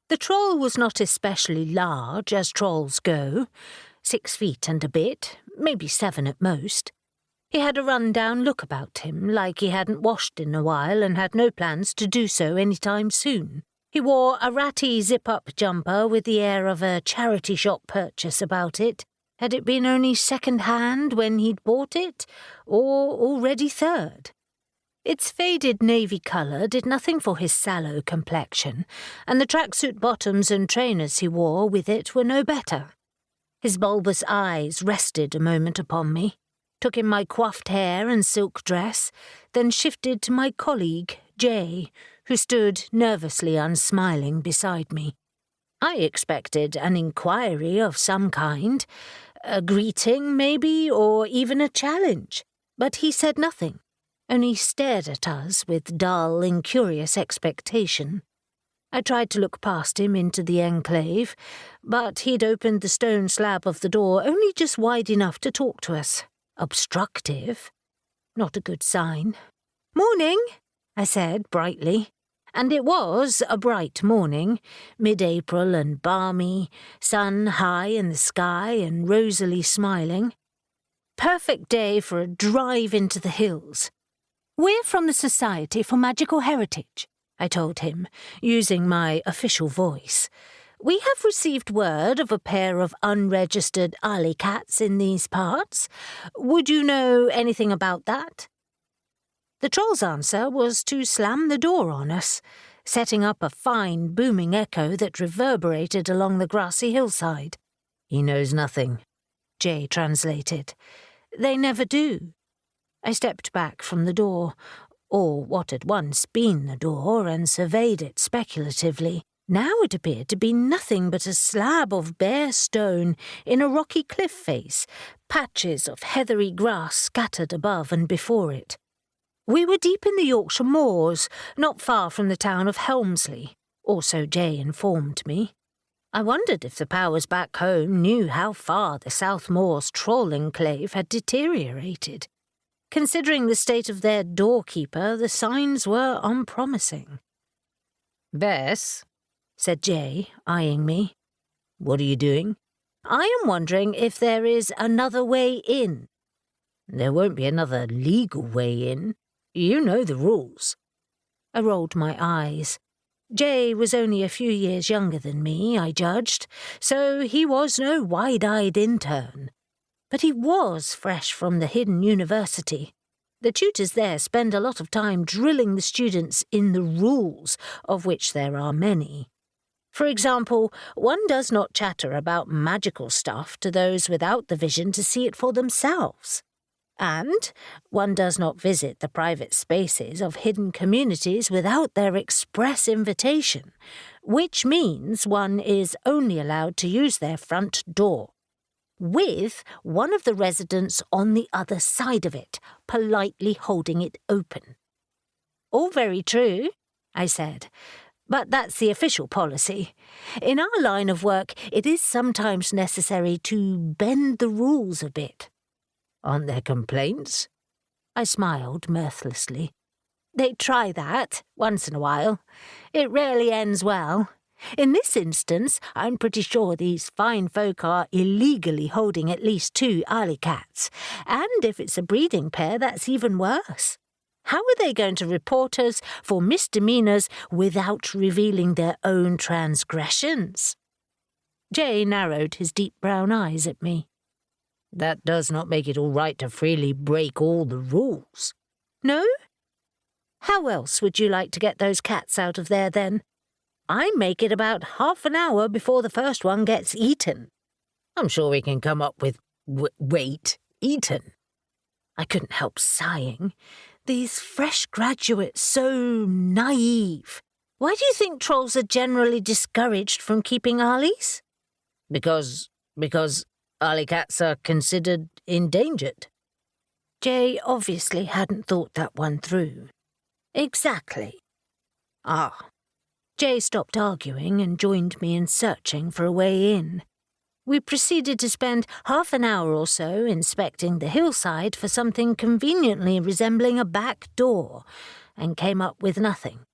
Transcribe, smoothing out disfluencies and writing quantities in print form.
The troll was not especially large, as trolls go, 6 feet and a bit, maybe 7 at most. He had a run-down look about him, like he hadn't washed in a while and had no plans to do so any time soon. He wore a ratty zip-up jumper with the air of a charity shop purchase about it. Had it been only second-hand when he'd bought it, or already third? Its faded navy colour did nothing for his sallow complexion, and the tracksuit bottoms and trainers he wore with it were no better. His bulbous eyes rested a moment upon me, took in my coiffed hair and silk dress, then shifted to my colleague, Jay, who stood nervously unsmiling beside me. I expected an inquiry of some kind, a greeting maybe, or even a challenge, but he said nothing, only stared at us with dull, incurious expectation. I tried to look past him into the enclave, but he'd opened the stone slab of the door only just wide enough to talk to us. Obstructive. Not a good sign. "Morning," I said brightly. And it was a bright morning, mid-April and balmy, sun high in the sky and rosily smiling. Perfect day for a drive into the hills. "We're from the Society for Magickal Heritage," I told him, using my official voice. "We have received word of a pair of unregistered alley cats in these parts. Would you know anything about that?" The troll's answer was to slam the door on us, setting up a fine, booming echo that reverberated along the grassy hillside. "He knows nothing," Jay translated. "They never do." I stepped back from the door, or what had once been the door, and surveyed it speculatively. Now it appeared to be nothing but a slab of bare stone in a rocky cliff face, patches of heathery grass scattered above and before it. We were deep in the Yorkshire moors, not far from the town of Helmsley, or so Jay informed me. I wondered if the powers back home knew how far the South Moors troll enclave had deteriorated. Considering the state of their doorkeeper, the signs were unpromising. "Bess," said Jay, eyeing me. "What are you doing?" "I am wondering if there is another way in." "There won't be another legal way in. You know the rules." I rolled my eyes. Jay was only a few years younger than me, I judged, so he was no wide-eyed intern. But he was fresh from the hidden university. The tutors there spend a lot of time drilling the students in the rules, of which there are many. For example, one does not chatter about magical stuff to those without the vision to see it for themselves. And one does not visit the private spaces of hidden communities without their express invitation, which means one is only allowed to use their front door, with one of the residents on the other side of it, politely holding it open. "All very true," I said, "but that's the official policy. In our line of work, it is sometimes necessary to bend the rules a bit." "Aren't there complaints?" I smiled mirthlessly. "They try that, once in a while. It rarely ends well. In this instance, I'm pretty sure these fine folk are illegally holding at least 2 alley cats, and if it's a breeding pair, that's even worse. How are they going to report us for misdemeanours without revealing their own transgressions?" Jay narrowed his deep brown eyes at me. "That does not make it all right to freely break all the rules." "No? How else would you like to get those cats out of there, then? I make it about half an hour before the first one gets eaten." "I'm sure we can come up with eaten." I couldn't help sighing. These fresh graduates, so naive. Why do you think trolls are generally discouraged from keeping alleys? Because alley cats are considered endangered." Jay obviously hadn't thought that one through. "Exactly." "Ah." Jay stopped arguing and joined me in searching for a way in. We proceeded to spend half an hour or so inspecting the hillside for something conveniently resembling a back door, and came up with nothing.